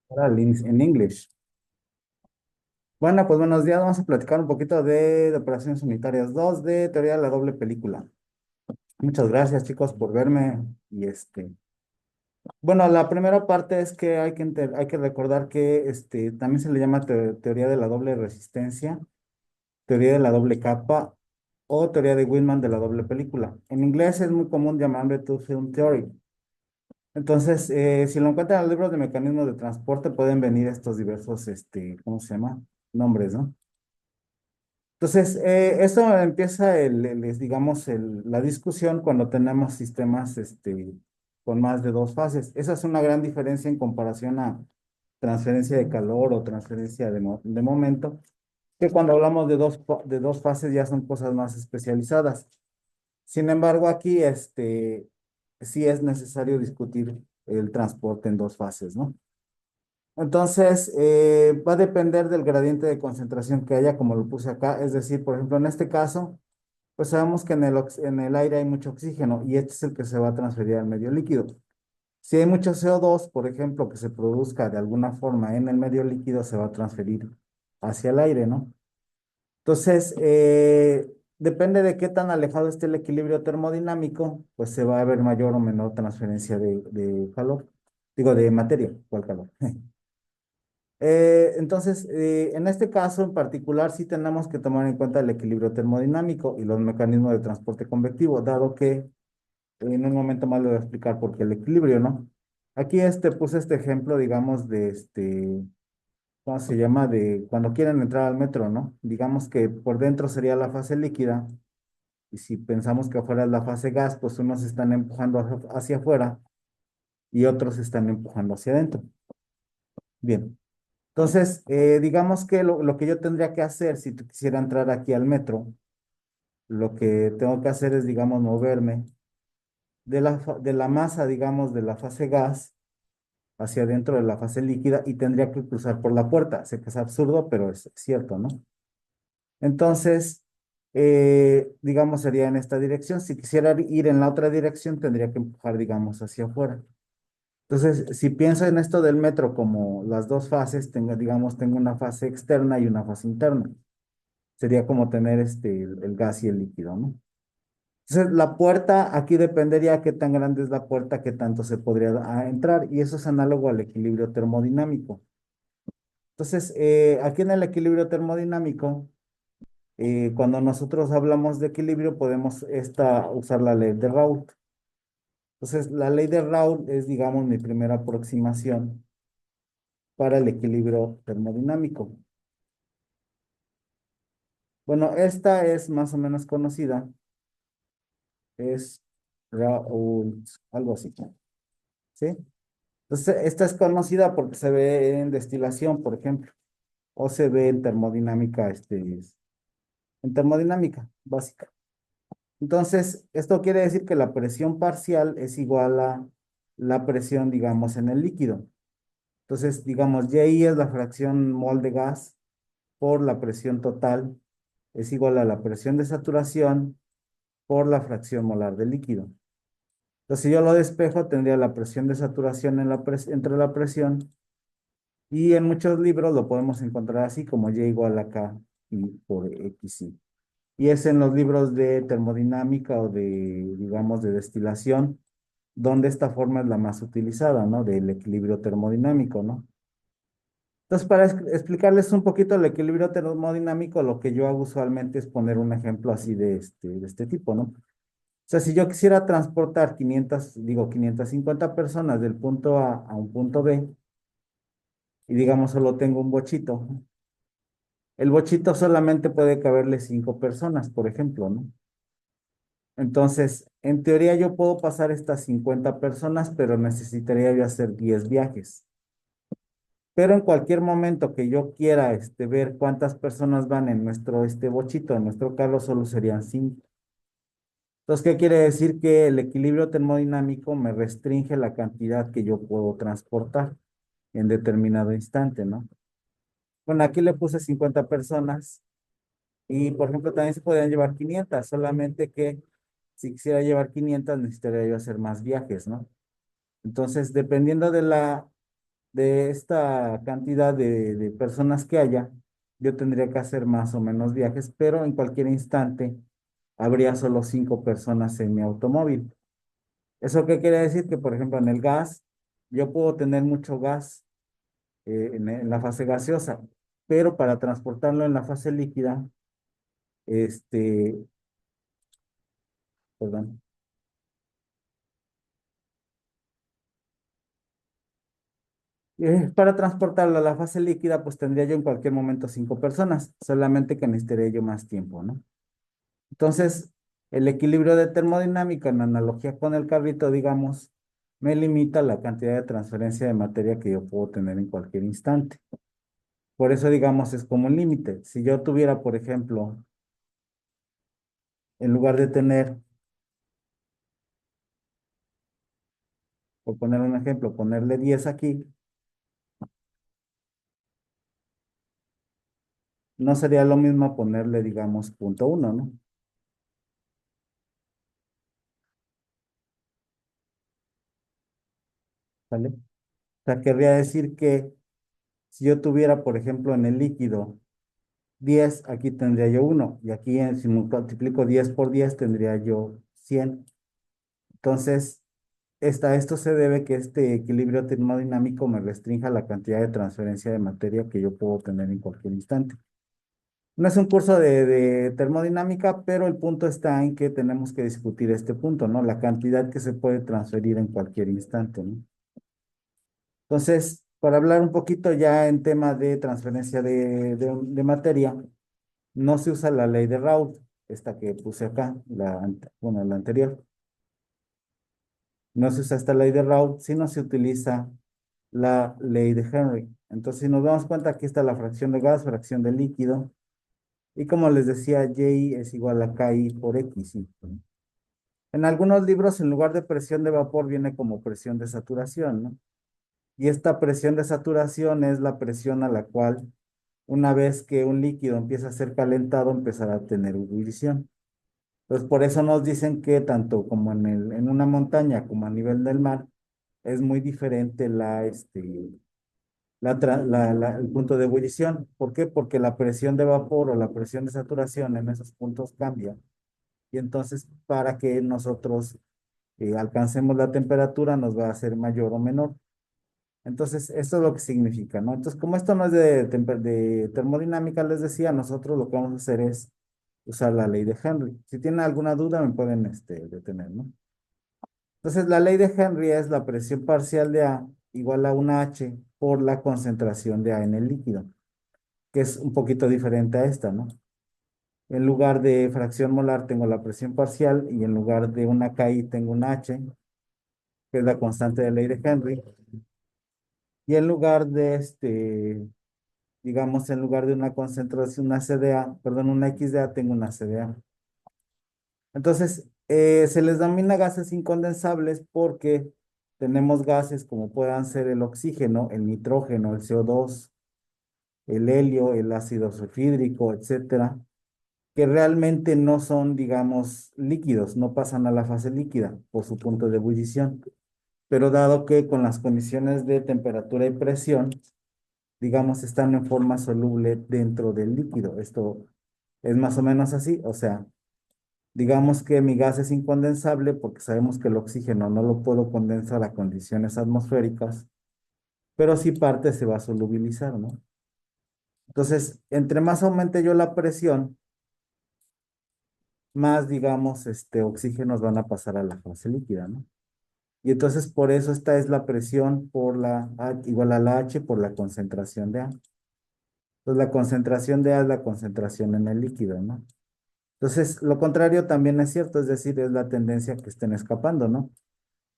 Oral in English. Bueno, pues buenos días. Vamos a platicar un poquito de operaciones unitarias 2 de teoría de la doble película. Muchas gracias, chicos, por verme. Bueno, la primera parte es que hay que recordar que también se le llama teoría de la doble resistencia, teoría de la doble capa o teoría de Willman de la doble película. En inglés es muy común llamarle two-film theory. Entonces, si lo encuentran en los libros de mecanismos de transporte, pueden venir estos diversos, ¿cómo se llama? Nombres, ¿no? Entonces, eso empieza digamos, la discusión cuando tenemos sistemas con más de dos fases. Esa es una gran diferencia en comparación a transferencia de calor o transferencia de momento, que cuando hablamos de dos fases ya son cosas más especializadas. Sin embargo, aquí sí es necesario discutir el transporte en dos fases, ¿no? Entonces, va a depender del gradiente de concentración que haya, como lo puse acá. Es decir, por ejemplo, en este caso, pues sabemos que en el aire hay mucho oxígeno y este es el que se va a transferir al medio líquido. Si hay mucho CO2, por ejemplo, que se produzca de alguna forma en el medio líquido, se va a transferir hacia el aire, ¿no? Entonces, depende de qué tan alejado esté el equilibrio termodinámico, pues se va a ver mayor o menor transferencia de calor. Digo, de materia, ¿cuál calor? Entonces, en este caso en particular, sí tenemos que tomar en cuenta el equilibrio termodinámico y los mecanismos de transporte convectivo, dado que en un momento más le voy a explicar por qué el equilibrio, ¿no? Aquí puse este ejemplo, digamos, ¿cómo se llama? De cuando quieren entrar al metro, ¿no? Digamos que por dentro sería la fase líquida y si pensamos que afuera es la fase gas, pues unos están empujando hacia afuera y otros están empujando hacia adentro. Bien. Entonces, digamos que lo que yo tendría que hacer si quisiera entrar aquí al metro, lo que tengo que hacer es, digamos, moverme de la masa, digamos, de la fase gas hacia adentro de la fase líquida y tendría que cruzar por la puerta. Sé que es absurdo, pero es cierto, ¿no? Entonces, digamos, sería en esta dirección. Si quisiera ir en la otra dirección, tendría que empujar, digamos, hacia afuera. Entonces, si pienso en esto del metro como las dos fases, digamos, tengo una fase externa y una fase interna. Sería como tener el gas y el líquido, ¿no? Entonces, la puerta, aquí dependería qué tan grande es la puerta, qué tanto se podría entrar, y eso es análogo al equilibrio termodinámico. Entonces, aquí en el equilibrio termodinámico, cuando nosotros hablamos de equilibrio, podemos usar la ley de Raoult. Entonces, la ley de Raoult es, digamos, mi primera aproximación para el equilibrio termodinámico. Bueno, esta es más o menos conocida, es Raoult, algo así, ¿sí? Entonces, esta es conocida porque se ve en destilación, por ejemplo, o se ve en termodinámica, en termodinámica básica. Entonces, esto quiere decir que la presión parcial es igual a la presión, digamos, en el líquido. Entonces, digamos, Y es la fracción mol de gas por la presión total, es igual a la presión de saturación por la fracción molar del líquido. Entonces, si yo lo despejo, tendría la presión de saturación entre la presión. Y en muchos libros lo podemos encontrar así como Y igual a K y por XY. Y es en los libros de termodinámica o digamos, de destilación, donde esta forma es la más utilizada, ¿no? Del equilibrio termodinámico, ¿no? Entonces, para explicarles un poquito el equilibrio termodinámico, lo que yo hago usualmente es poner un ejemplo así de este tipo, ¿no? O sea, si yo quisiera transportar 550 personas del punto A a un punto B, y digamos solo tengo un bochito, el bochito solamente puede caberle 5 personas, por ejemplo, ¿no? Entonces, en teoría yo puedo pasar estas 50 personas, pero necesitaría yo hacer 10 viajes. Pero en cualquier momento que yo quiera ver cuántas personas van en nuestro bochito, en nuestro carro, solo serían 5. Entonces, ¿qué quiere decir? Que el equilibrio termodinámico me restringe la cantidad que yo puedo transportar en determinado instante, ¿no? Bueno, aquí le puse 50 personas. Y, por ejemplo, también se podrían llevar 500, solamente que si quisiera llevar 500 necesitaría yo hacer más viajes, ¿no? Entonces, dependiendo de esta cantidad de personas que haya, yo tendría que hacer más o menos viajes, pero en cualquier instante habría solo 5 personas en mi automóvil. ¿Eso qué quiere decir? Que, por ejemplo, en el gas, yo puedo tener mucho gas en la fase gaseosa, pero para transportarlo en la fase líquida, este, perdón, para transportarlo a la fase líquida, pues tendría yo en cualquier momento 5 personas, solamente que necesitaría yo más tiempo, ¿no? Entonces, el equilibrio de termodinámica, en analogía con el carrito, digamos, me limita la cantidad de transferencia de materia que yo puedo tener en cualquier instante. Por eso, digamos, es como un límite. Si yo tuviera, por ejemplo, en lugar de tener, por poner un ejemplo, ponerle 10 aquí, no sería lo mismo ponerle, digamos, .1, ¿no? ¿Vale? O sea, querría decir que si yo tuviera, por ejemplo, en el líquido 10, aquí tendría yo 1, y aquí si multiplico 10 por 10 tendría yo 100. Entonces, esto se debe que este equilibrio termodinámico me restrinja la cantidad de transferencia de materia que yo puedo tener en cualquier instante. No es un curso de termodinámica, pero el punto está en que tenemos que discutir este punto, ¿no? La cantidad que se puede transferir en cualquier instante, ¿no? Entonces, para hablar un poquito ya en tema de transferencia de materia, no se usa la ley de Raoult, esta que puse acá, bueno, la anterior. No se usa esta ley de Raoult, sino se utiliza la ley de Henry. Entonces, si nos damos cuenta, aquí está la fracción de gas, fracción de líquido, y como les decía, Y es igual a KI por X. ¿Sí? En algunos libros, en lugar de presión de vapor, viene como presión de saturación, ¿no? Y esta presión de saturación es la presión a la cual, una vez que un líquido empieza a ser calentado, empezará a tener ebullición. Entonces, por eso nos dicen que tanto como en una montaña como a nivel del mar, es muy diferente el punto de ebullición. ¿Por qué? Porque la presión de vapor o la presión de saturación en esos puntos cambia. Y entonces, para que nosotros alcancemos la temperatura, nos va a ser mayor o menor. Entonces, esto es lo que significa, ¿no? Entonces, como esto no es de termodinámica, les decía, nosotros lo que vamos a hacer es usar la ley de Henry. Si tienen alguna duda, me pueden detener, ¿no? Entonces, la ley de Henry es la presión parcial de A igual a una H por la concentración de A en el líquido, que es un poquito diferente a esta, ¿no? En lugar de fracción molar tengo la presión parcial y en lugar de una KI tengo una H, que es la constante de ley de Henry. Y en lugar de digamos, en lugar de una concentración, una CDA, perdón, una XDA, tengo una CDA. Entonces, se les denomina gases incondensables porque tenemos gases como puedan ser el oxígeno, el nitrógeno, el CO2, el helio, el ácido sulfídrico, etcétera, que realmente no son, digamos, líquidos, no pasan a la fase líquida por su punto de ebullición. Pero dado que con las condiciones de temperatura y presión, digamos, están en forma soluble dentro del líquido. Esto es más o menos así, o sea, digamos que mi gas es incondensable porque sabemos que el oxígeno no lo puedo condensar a condiciones atmosféricas, pero si parte se va a solubilizar, ¿no? Entonces, entre más aumente yo la presión, más, digamos, oxígenos van a pasar a la fase líquida, ¿no? Y entonces por eso esta es la presión por igual a la H por la concentración de A. Entonces la concentración de A es la concentración en el líquido, ¿no? Entonces, lo contrario también es cierto, es decir, es la tendencia que estén escapando, ¿no?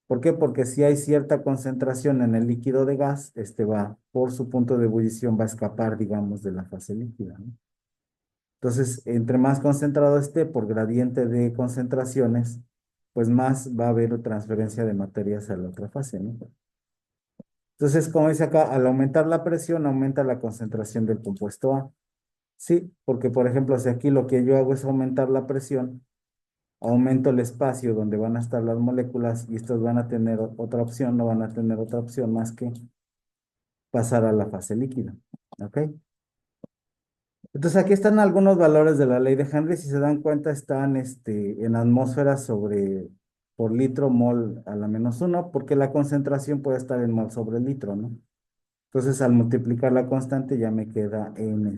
¿Por qué? Porque si hay cierta concentración en el líquido de gas, este va, por su punto de ebullición, va a escapar, digamos, de la fase líquida, ¿no? Entonces, entre más concentrado esté por gradiente de concentraciones, pues más va a haber transferencia de materias a la otra fase, ¿no? Entonces, como dice acá, al aumentar la presión, aumenta la concentración del compuesto A. Sí, porque por ejemplo, si aquí lo que yo hago es aumentar la presión, aumento el espacio donde van a estar las moléculas y estos van a tener otra opción, no van a tener otra opción más que pasar a la fase líquida. ¿Ok? Entonces aquí están algunos valores de la ley de Henry. Si se dan cuenta, están en atmósferas sobre por litro mol a la -1, porque la concentración puede estar en mol sobre litro, ¿no? Entonces, al multiplicar la constante ya me queda en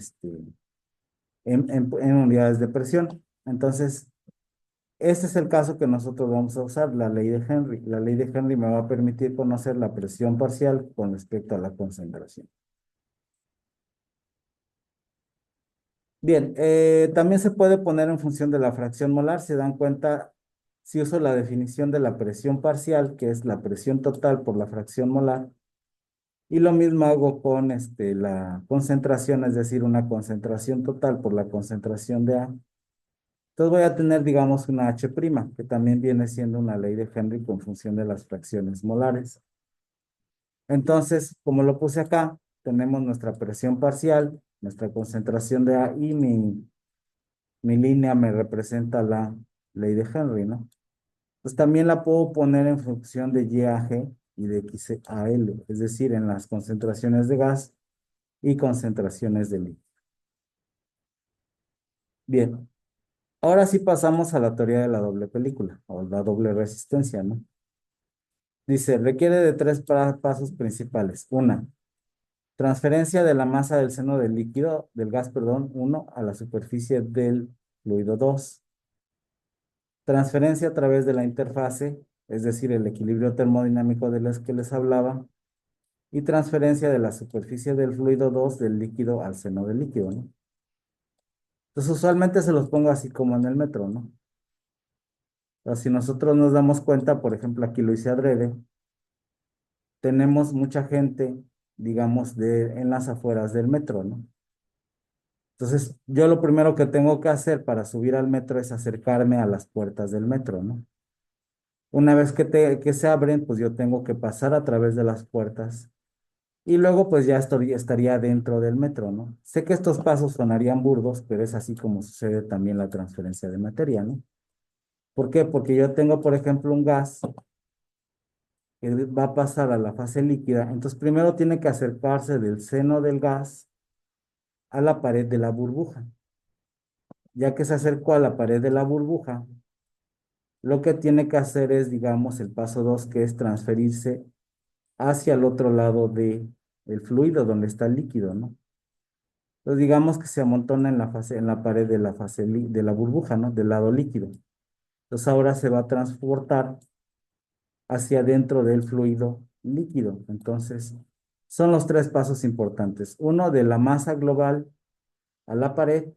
unidades de presión. Entonces, este es el caso que nosotros vamos a usar, la ley de Henry. La ley de Henry me va a permitir conocer la presión parcial con respecto a la concentración. Bien, también se puede poner en función de la fracción molar. Se dan cuenta, si uso la definición de la presión parcial, que es la presión total por la fracción molar, y lo mismo hago con la concentración, es decir, una concentración total por la concentración de A. Entonces voy a tener, digamos, una H', que también viene siendo una ley de Henry con función de las fracciones molares. Entonces, como lo puse acá, tenemos nuestra presión parcial, nuestra concentración de A y mi línea me representa la ley de Henry, ¿no? Pues también la puedo poner en función de Y a G y de X a L, es decir, en las concentraciones de gas y concentraciones de líquido. Bien, ahora sí pasamos a la teoría de la doble película o la doble resistencia, ¿no? Dice, requiere de tres pasos principales. Una, transferencia de la masa del seno del líquido, del gas, perdón, 1, a la superficie del fluido 2. Transferencia a través de la interfase, es decir, el equilibrio termodinámico de los que les hablaba, y transferencia de la superficie del fluido 2 del líquido al seno del líquido, ¿no? Entonces, usualmente se los pongo así como en el metro, ¿no? O si nosotros nos damos cuenta, por ejemplo, aquí lo hice adrede, tenemos mucha gente, digamos, en las afueras del metro, ¿no? Entonces, yo lo primero que tengo que hacer para subir al metro es acercarme a las puertas del metro, ¿no? Una vez que se abren, pues yo tengo que pasar a través de las puertas y luego pues ya estaría dentro del metro, ¿no? Sé que estos pasos sonarían burdos, pero es así como sucede también la transferencia de materia, ¿no? ¿Por qué? Porque yo tengo, por ejemplo, un gas que va a pasar a la fase líquida, entonces primero tiene que acercarse del seno del gas a la pared de la burbuja. Ya que se acercó a la pared de la burbuja, lo que tiene que hacer es, digamos, el paso 2, que es transferirse hacia el otro lado del fluido donde está el líquido, ¿no? Entonces, digamos que se amontona en la pared de la fase de la burbuja, ¿no? Del lado líquido. Entonces, ahora se va a transportar hacia dentro del fluido líquido. Entonces, son los tres pasos importantes. Uno de la masa global a la pared,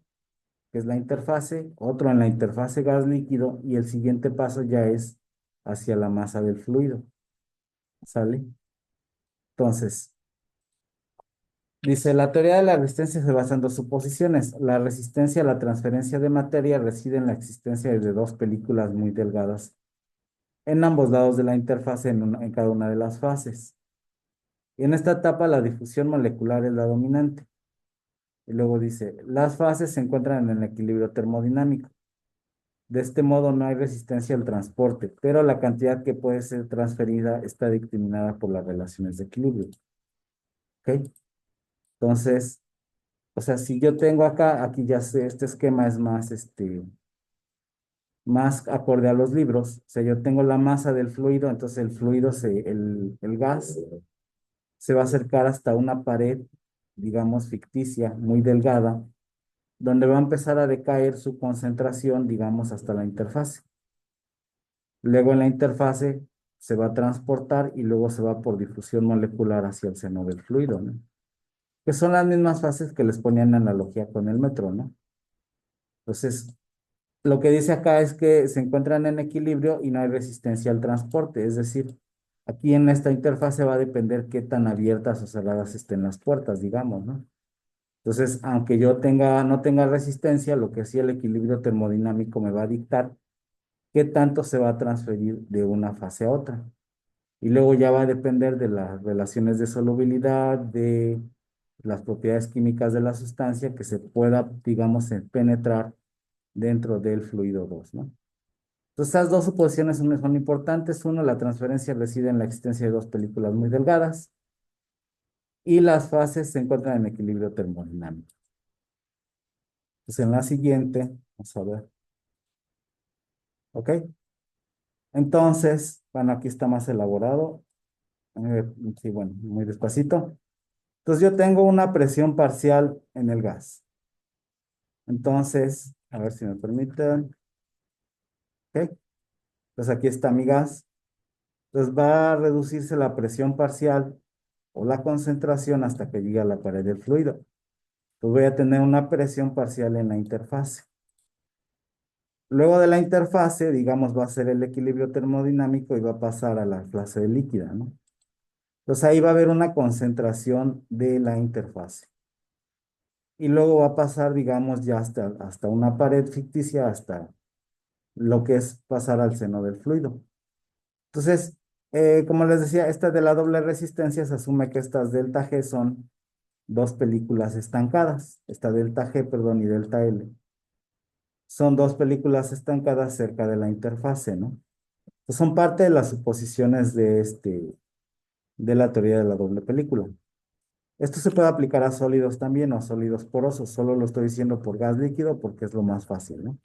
que es la interfase, otro en la interfase gas líquido, y el siguiente paso ya es hacia la masa del fluido. ¿Sale? Entonces, dice, la teoría de la resistencia se basa en dos suposiciones. La resistencia a la transferencia de materia reside en la existencia de dos películas muy delgadas en ambos lados de la interfase en cada una de las fases. Y en esta etapa la difusión molecular es la dominante. Y luego dice, las fases se encuentran en el equilibrio termodinámico. De este modo no hay resistencia al transporte, pero la cantidad que puede ser transferida está determinada por las relaciones de equilibrio. ¿Ok? Entonces, o sea, si yo tengo acá, aquí ya sé, este esquema es más acorde a los libros. O sea, yo tengo la masa del fluido, entonces el fluido, el gas, se va a acercar hasta una pared, digamos, ficticia, muy delgada, donde va a empezar a decaer su concentración, digamos, hasta la interfase. Luego en la interfase se va a transportar y luego se va por difusión molecular hacia el seno del fluido, ¿no? Que son las mismas fases que les ponían en analogía con el metro, ¿no? Entonces, lo que dice acá es que se encuentran en equilibrio y no hay resistencia al transporte, es decir, aquí en esta interfase va a depender qué tan abiertas o cerradas estén las puertas, digamos, ¿no? Entonces, aunque yo no tenga resistencia, lo que sí el equilibrio termodinámico me va a dictar qué tanto se va a transferir de una fase a otra. Y luego ya va a depender de las relaciones de solubilidad, de las propiedades químicas de la sustancia que se pueda, digamos, penetrar dentro del fluido 2, ¿no? Entonces, estas dos suposiciones son importantes. Uno, la transferencia reside en la existencia de dos películas muy delgadas. y las fases se encuentran en equilibrio termodinámico. Entonces, en la siguiente, vamos a ver, ¿ok? Entonces, bueno, aquí está más elaborado. Eh, sí, bueno, muy despacito. Entonces, yo tengo una presión parcial en el gas. Entonces, a ver si me permiten. ¿Ok? Entonces, aquí está mi gas. Entonces, va a reducirse la presión parcial o la concentración hasta que llegue a la pared del fluido. Pues voy a tener una presión parcial en la interfase. Luego de la interfase, digamos, va a ser el equilibrio termodinámico y va a pasar a la fase líquida, ¿no? Entonces ahí va a haber una concentración de la interfase. Y luego va a pasar, digamos, ya hasta una pared ficticia, hasta lo que es pasar al seno del fluido. Entonces, como les decía, esta de la doble resistencia se asume que estas delta G son dos películas estancadas. Esta delta G, perdón, y delta L. Son dos películas estancadas cerca de la interfase, ¿no? Pues son parte de las suposiciones de la teoría de la doble película. Esto se puede aplicar a sólidos también o a sólidos porosos. Solo lo estoy diciendo por gas líquido porque es lo más fácil, ¿no?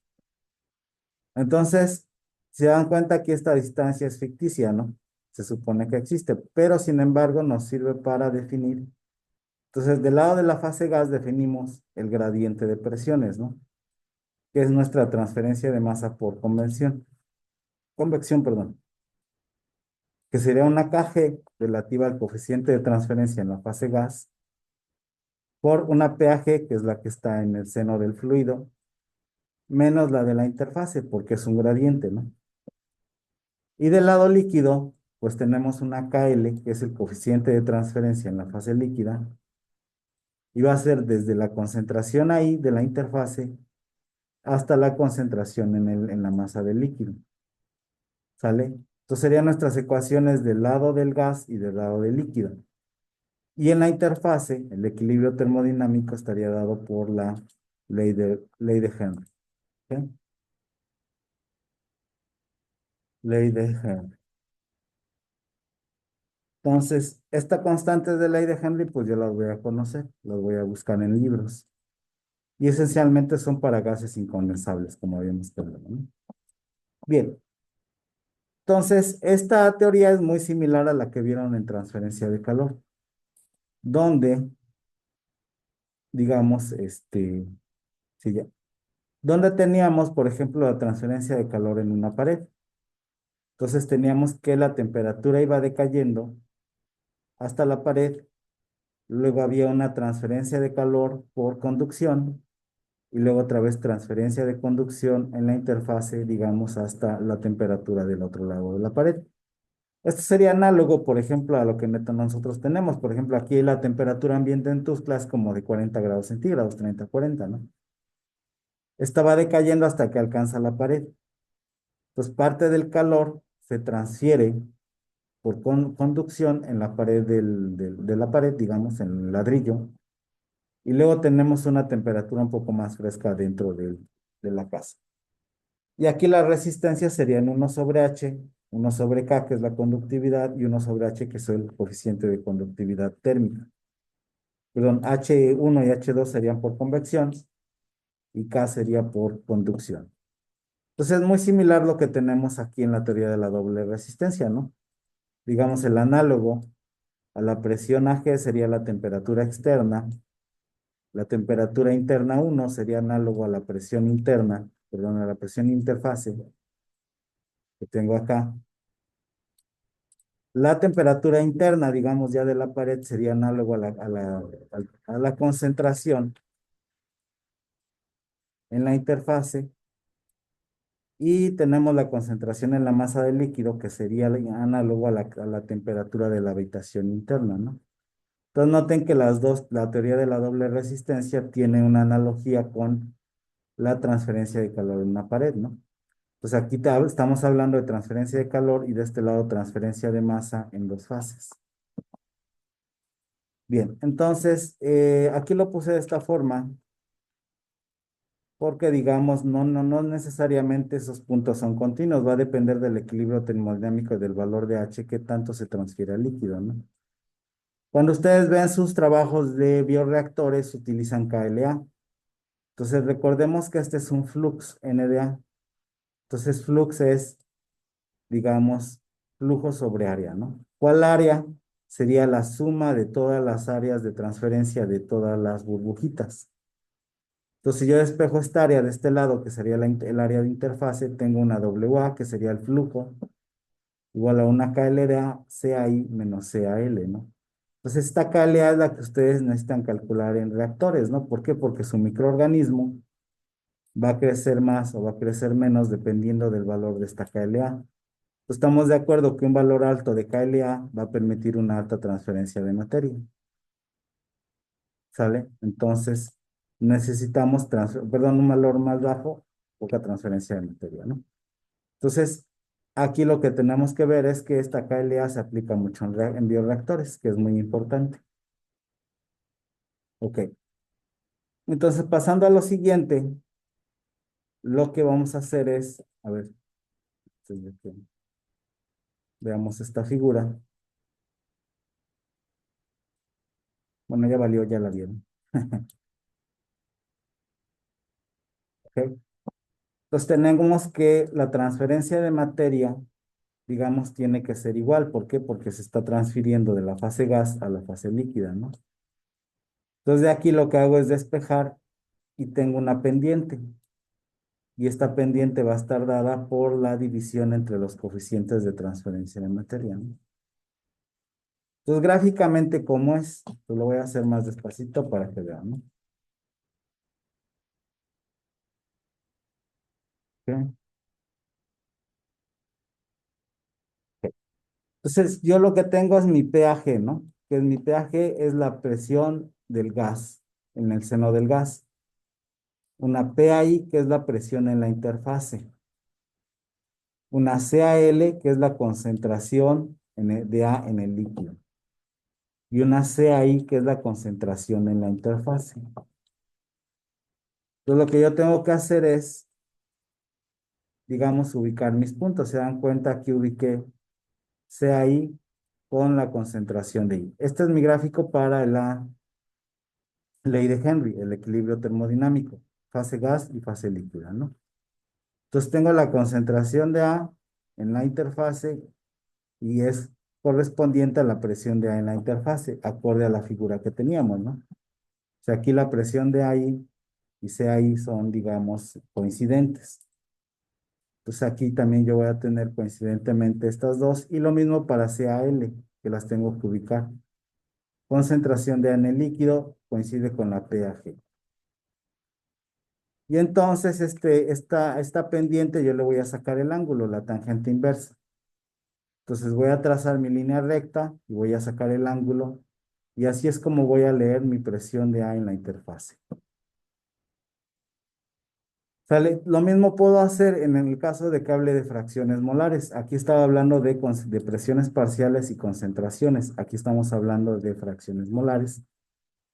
Entonces, se dan cuenta que esta distancia es ficticia, ¿no? Se supone que existe, pero sin embargo nos sirve para definir. Entonces, del lado de la fase gas definimos el gradiente de presiones, ¿no? Que es nuestra transferencia de masa por convección, perdón, que sería una KG relativa al coeficiente de transferencia en la fase gas por una PAG, que es la que está en el seno del fluido, menos la de la interfase, porque es un gradiente, ¿no? Y del lado líquido, pues tenemos una KL, que es el coeficiente de transferencia en la fase líquida, y va a ser desde la concentración ahí de la interfase hasta la concentración en la masa del líquido. ¿Sale? Entonces serían nuestras ecuaciones del lado del gas y del lado del líquido. Y en la interfase, el equilibrio termodinámico estaría dado por la ley de Henry. ¿Ok? Ley de Henry. Entonces, esta constante de ley de Henry, pues yo las voy a conocer, las voy a buscar en libros. Y esencialmente son para gases incondensables, como habíamos hablado, ¿no? Bien, entonces, esta teoría es muy similar a la que vieron en transferencia de calor, donde, digamos, sí, ya, donde teníamos, por ejemplo, la transferencia de calor en una pared. Entonces teníamos que la temperatura iba decayendo hasta la pared, luego había una transferencia de calor por conducción y luego otra vez transferencia de conducción en la interfase, digamos, hasta la temperatura del otro lado de la pared. Esto sería análogo, por ejemplo, a lo que neta nosotros tenemos. Por ejemplo, aquí la temperatura ambiente en Tuxtla es como de 40 grados centígrados, 30, 40, ¿no? Esta va decayendo hasta que alcanza la pared. Pues parte del calor se transfiere por conducción en la pared de la pared, digamos, en el ladrillo, y luego tenemos una temperatura un poco más fresca dentro de la casa. Y aquí la resistencia serían 1/H, 1/K, que es la conductividad, y 1/H, que es el coeficiente de conductividad térmica. Perdón, H1 y H2 serían por convección, y K sería por conducción. Entonces es muy similar lo que tenemos aquí en la teoría de la doble resistencia, ¿no? Digamos, el análogo a la presión AG sería la temperatura externa. La temperatura interna 1 sería análogo a la presión interna, perdón, a la presión interfase que tengo acá. La temperatura interna, digamos, ya de la pared sería análogo a la concentración en la interfase. Y tenemos la concentración en la masa del líquido, que sería análogo a la temperatura de la habitación interna, ¿no? Entonces noten que la teoría de la doble resistencia tiene una analogía con la transferencia de calor en una pared, ¿no? Pues aquí estamos hablando de transferencia de calor y de este lado transferencia de masa en dos fases. Bien, entonces aquí lo puse de esta forma porque digamos no necesariamente esos puntos son continuos, va a depender del equilibrio termodinámico y del valor de H que tanto se transfiere al líquido, ¿no? Cuando ustedes ven sus trabajos de bioreactores, utilizan KLA. Entonces, recordemos que este es un flux NDA. Entonces, flux es, digamos, flujo sobre área, ¿no? ¿Cuál área? Sería la suma de todas las áreas de transferencia de todas las burbujitas. Entonces, si yo despejo esta área de este lado, que sería el área de interfase, tengo una WA, que sería el flujo, igual a una KLA, CAI menos CAL, ¿no? Entonces, esta KLA es la que ustedes necesitan calcular en reactores, ¿no? ¿Por qué? Porque su microorganismo va a crecer más o va a crecer menos dependiendo del valor de esta KLA. Estamos de acuerdo que un valor alto de KLA va a permitir una alta transferencia de materia, ¿sale? Entonces, necesitamos, perdón, un valor más bajo, poca transferencia de materia, ¿no? Entonces, aquí lo que tenemos que ver es que esta KLA se aplica mucho en bioreactores, que es muy importante. Ok. Entonces, pasando a lo siguiente, lo que vamos a hacer es, a ver, veamos esta figura. Bueno, ya valió, ya la vieron. ¿Ok? Entonces tenemos que la transferencia de materia, digamos, tiene que ser igual. ¿Por qué? Porque se está transfiriendo de la fase gas a la fase líquida, ¿no? Entonces de aquí lo que hago es despejar y tengo una pendiente. Y esta pendiente va a estar dada por la división entre los coeficientes de transferencia de materia, ¿no? Entonces gráficamente, ¿cómo es? Pues lo voy a hacer más despacito para que vean, ¿no? ¿Ok? Entonces, yo lo que tengo es mi pH, ¿no? Que mi pH es la presión del gas, en el seno del gas. Una PAI, que es la presión en la interfase. Una CAL, que es la concentración de A en el líquido. Y una CAI, que es la concentración en la interfase. Entonces, lo que yo tengo que hacer es, digamos, ubicar mis puntos. Se dan cuenta que ubiqué CAI con la concentración de I. Este es mi gráfico para la ley de Henry, el equilibrio termodinámico, fase gas y fase líquida, ¿no? Entonces tengo la concentración de A en la interfase y es correspondiente a la presión de A en la interfase, acorde a la figura que teníamos, ¿no? O sea, aquí la presión de AI y CAI son, digamos, coincidentes. Entonces aquí también yo voy a tener coincidentemente estas dos y lo mismo para CAL, que las tengo que ubicar. Concentración de A en el líquido coincide con la pH. Y entonces esta pendiente yo le voy a sacar el ángulo, la tangente inversa. Entonces voy a trazar mi línea recta y voy a sacar el ángulo. Y así es como voy a leer mi presión de A en la interfase. ¿Sale? Lo mismo puedo hacer en el caso de que hable de fracciones molares. Aquí estaba hablando de presiones parciales y concentraciones. Aquí estamos hablando de fracciones molares.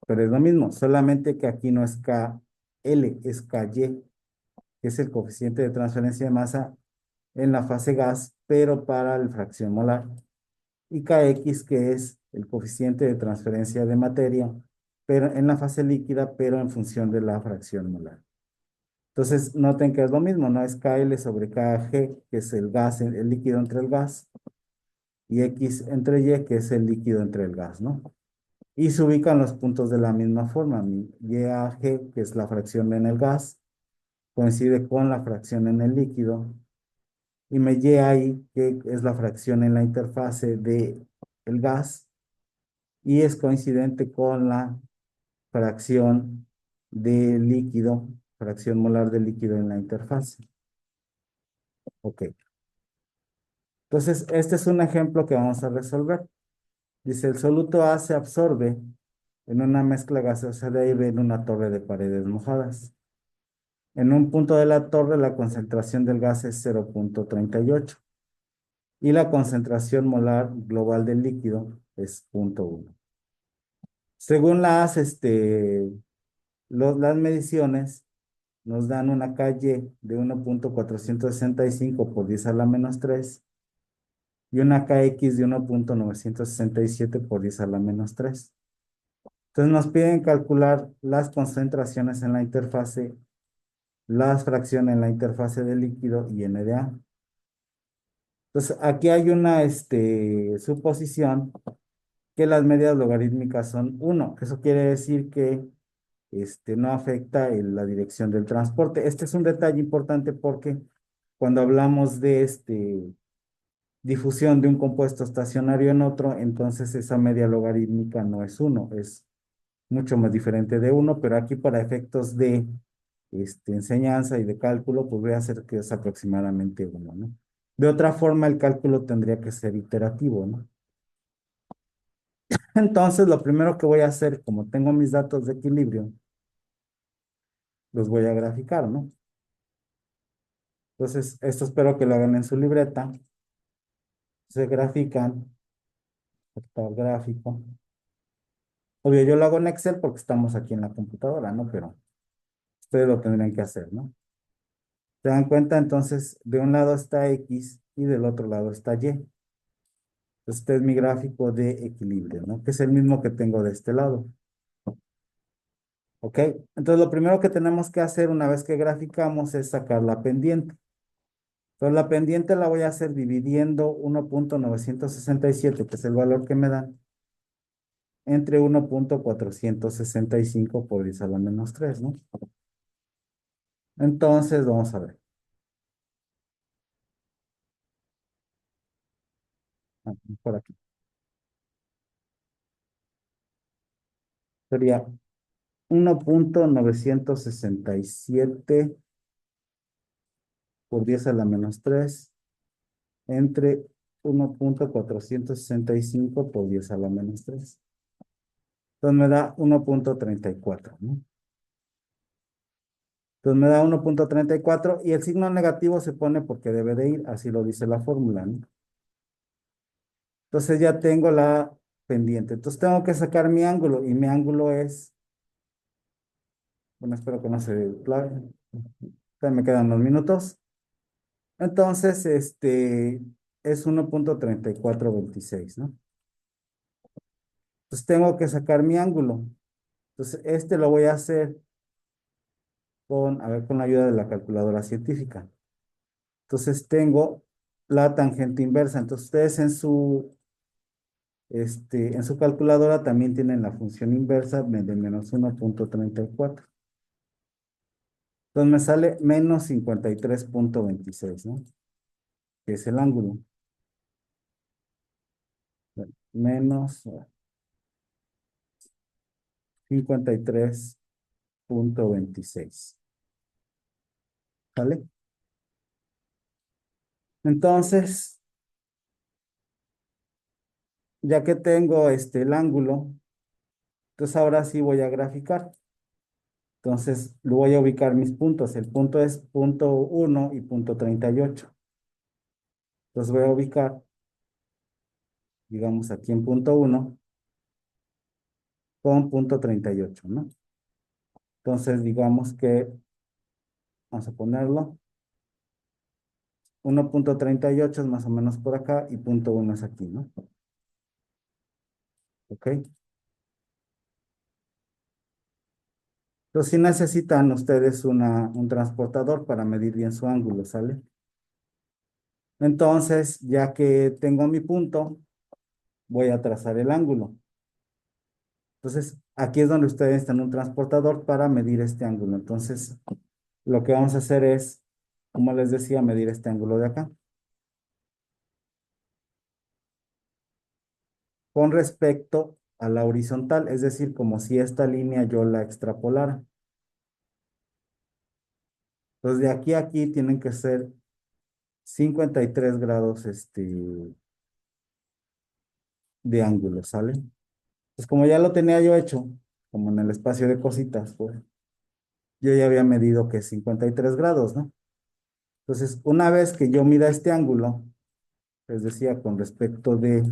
Pero es lo mismo, solamente que aquí no es KL, es KY, que es el coeficiente de transferencia de masa en la fase gas, pero para la fracción molar. Y Kx, que es el coeficiente de transferencia de materia, pero en la fase líquida, pero en función de la fracción molar. Entonces, noten que es lo mismo, no es Kl sobre Kg, que es el gas, el líquido entre el gas, y X entre Y, que es el líquido entre el gas, ¿no? Y se ubican los puntos de la misma forma. Mi YAG, que es la fracción en el gas, coincide con la fracción en el líquido, y me llega ahí, que es la fracción en la interfase de el gas, y es coincidente con la fracción de líquido, fracción molar de líquido en la interfase. Ok. Entonces, este es un ejemplo que vamos a resolver. Dice, el soluto A se absorbe en una mezcla gaseosa de aire en una torre de paredes mojadas. En un punto de la torre, la concentración del gas es 0,38 y la concentración molar global del líquido es 0,1. Según las mediciones, nos dan una calle de 1,465 por 10 a la menos 3 y una Kx de 1,967 por 10 a la menos 3. Entonces nos piden calcular las concentraciones en la interfase, las fracciones en la interfase del líquido y NDA. Entonces aquí hay una suposición que las medidas logarítmicas son 1. Eso quiere decir que no afecta la dirección del transporte. Este es un detalle importante porque cuando hablamos de difusión de un compuesto estacionario en otro, entonces esa media logarítmica no es 1, es mucho más diferente de 1, pero aquí para efectos de enseñanza y de cálculo, pues voy a hacer que es aproximadamente 1, ¿no? De otra forma, el cálculo tendría que ser iterativo, ¿no? Entonces, lo primero que voy a hacer, como tengo mis datos de equilibrio, los voy a graficar, ¿no? Entonces, esto espero que lo hagan en su libreta. Se grafican, vector gráfico. Obvio, yo lo hago en Excel porque estamos aquí en la computadora, ¿no? Pero ustedes lo tendrían que hacer, ¿no? ¿Se dan cuenta? Entonces, de un lado está X y del otro lado está Y. Este es mi gráfico de equilibrio, ¿no? Que es el mismo que tengo de este lado. ¿Ok? Entonces, lo primero que tenemos que hacer una vez que graficamos es sacar la pendiente. Entonces, la pendiente la voy a hacer dividiendo 1,967, que es el valor que me dan, entre 1,465 por 10 a la menos 3, ¿no? Entonces, vamos a ver. Por aquí. Sería 1,967 por 10 a la menos 3 entre 1,465 por 10 a la menos 3. Entonces me da 1,34, ¿no? Entonces me da 1,34 y el signo negativo se pone porque debe de ir, así lo dice la fórmula, ¿no? Entonces ya tengo la pendiente. Entonces tengo que sacar mi ángulo y mi ángulo es, bueno, espero que no se clave. Me quedan unos minutos. Entonces, es 1,3426, ¿no? Entonces tengo que sacar mi ángulo. Entonces, lo voy a hacer con, a ver, con la ayuda de la calculadora científica. Entonces tengo la tangente inversa. Entonces ustedes en su calculadora también tienen la función inversa de menos 1,34. Entonces me sale menos 53,26, ¿no? Que es el ángulo. Bueno, menos 53,26. ¿Sale? Entonces, ya que tengo el ángulo, entonces ahora sí voy a graficar. Entonces, lo voy a ubicar mis puntos. El punto es punto 1 y punto 38. Entonces voy a ubicar, digamos, aquí en punto 1 con punto 38, ¿no? Entonces, digamos que, vamos a ponerlo, 1,38 es más o menos por acá y punto 1 es aquí, ¿no? ¿Ok? Entonces, si necesitan ustedes un transportador para medir bien su ángulo, ¿sale? Entonces, ya que tengo mi punto, voy a trazar el ángulo. Entonces, aquí es donde ustedes están un transportador para medir este ángulo. Entonces, lo que vamos a hacer es, como les decía, medir este ángulo de acá. Con respecto a la horizontal, es decir, como si esta línea yo la extrapolara. Entonces, de aquí a aquí tienen que ser 53 grados de ángulo, ¿sale? Pues como ya lo tenía yo hecho, como en el espacio de cositas, pues, yo ya había medido que 53 grados, ¿no? Entonces, una vez que yo mida este ángulo, les decía, con respecto de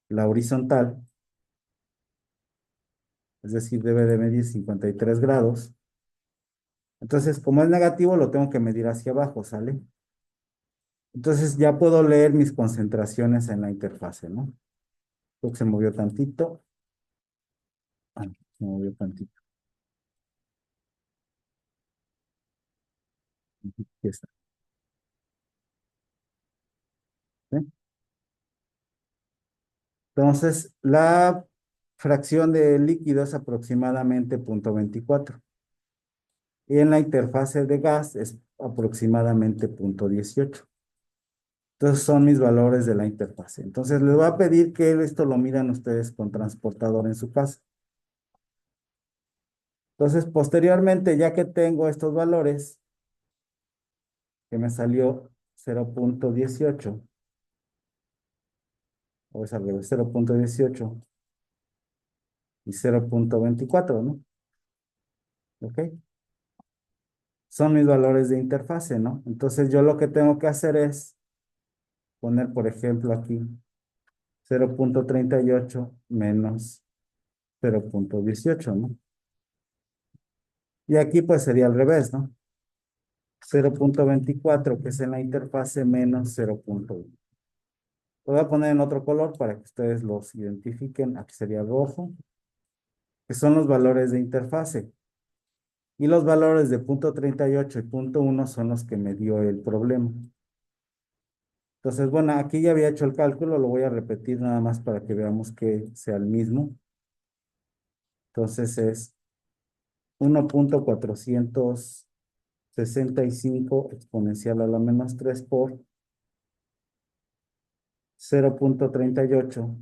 la horizontal, es decir, debe de medir 53 grados. Entonces, como es negativo, lo tengo que medir hacia abajo, ¿sale? Entonces ya puedo leer mis concentraciones en la interfase, ¿no? Creo que se movió tantito. Ah, se movió tantito. Aquí está. ¿Sí? Entonces, la fracción de líquido es aproximadamente 0,24. Y en la interfase de gas es aproximadamente 0,18. Entonces son mis valores de la interfase. Entonces les voy a pedir que esto lo midan ustedes con transportador en su casa. Entonces, posteriormente, ya que tengo estos valores, que me salió 0,18, o es al revés, 0,18 y 0,24, ¿no? ¿Ok? Son mis valores de interfase, ¿no? Entonces yo lo que tengo que hacer es poner, por ejemplo, aquí 0,38 menos 0,18, ¿no? Y aquí pues sería al revés, ¿no? 0,24, que es en la interfase, menos 0,1. Lo voy a poner en otro color para que ustedes los identifiquen. Aquí sería rojo, que son los valores de interfase. Y los valores de 0,38 y 0,1 son los que me dio el problema. Entonces, bueno, aquí ya había hecho el cálculo, lo voy a repetir nada más para que veamos que sea el mismo. Entonces es 1,465 exponencial a la menos 3 por 0,38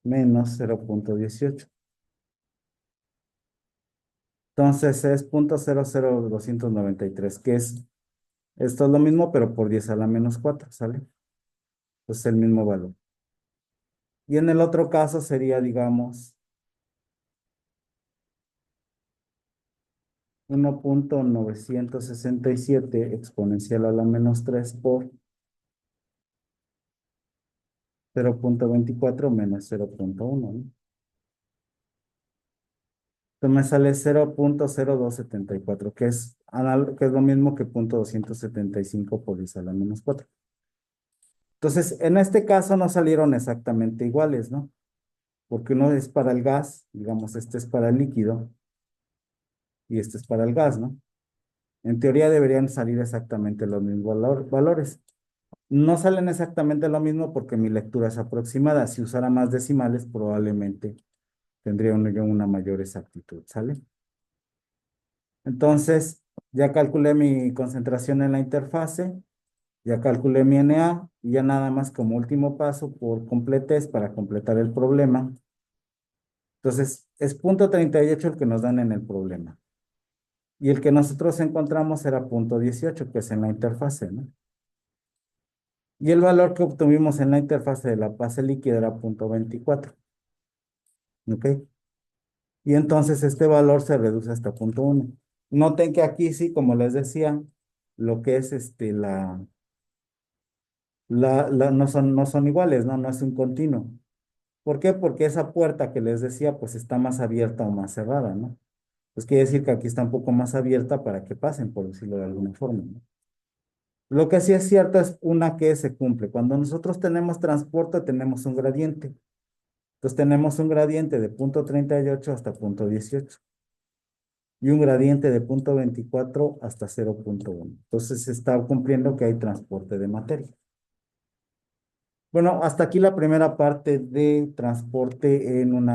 menos 0,18. Entonces es 0,00293, que es, esto es lo mismo, pero por 10 a la menos 4, ¿sale? Pues el mismo valor. Y en el otro caso sería, digamos, 1,967 exponencial a la menos 3 por 0,24 menos 0,1, ¿no? Entonces me sale 0,0274, que es lo mismo que 0,275 por 10 a la menos 4. Entonces, en este caso no salieron exactamente iguales, ¿no? Porque uno es para el gas, digamos, este es para el líquido y este es para el gas, ¿no? En teoría deberían salir exactamente los mismos valores. No salen exactamente lo mismo porque mi lectura es aproximada. Si usara más decimales, probablemente tendría una mayor exactitud, ¿sale? Entonces, ya calculé mi concentración en la interfase, ya calculé mi NA y ya nada más como último paso por completez para completar el problema. Entonces, es 0,38 el que nos dan en el problema. Y el que nosotros encontramos era 0,18, que es en la interfase, ¿no? Y el valor que obtuvimos en la interfase de la fase líquida era 0,24. ¿Ok? Y entonces este valor se reduce hasta 0,1. Noten que aquí sí, como les decía, lo que es no son iguales, ¿no? No es un continuo. ¿Por qué? Porque esa puerta que les decía, pues está más abierta o más cerrada, ¿no? Pues quiere decir que aquí está un poco más abierta para que pasen, por decirlo de alguna forma, ¿no? Lo que sí es cierto es una que se cumple. Cuando nosotros tenemos transporte, tenemos un gradiente. Entonces tenemos un gradiente de 0,38 hasta 0,18 y un gradiente de 0,24 hasta 0,1. Entonces se está cumpliendo que hay transporte de materia. Bueno, hasta aquí la primera parte de transporte en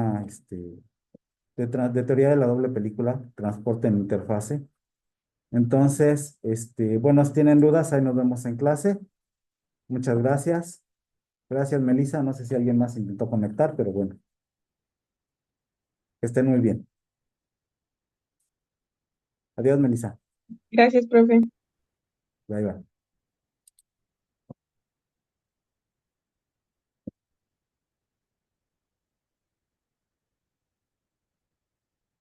de teoría de la doble película, transporte en interfase. Entonces, bueno, si tienen dudas, ahí nos vemos en clase. Muchas gracias. Gracias, Melissa. No sé si alguien más intentó conectar, pero bueno, que estén muy bien. Adiós, Melissa. Gracias, profe. Bye, bye.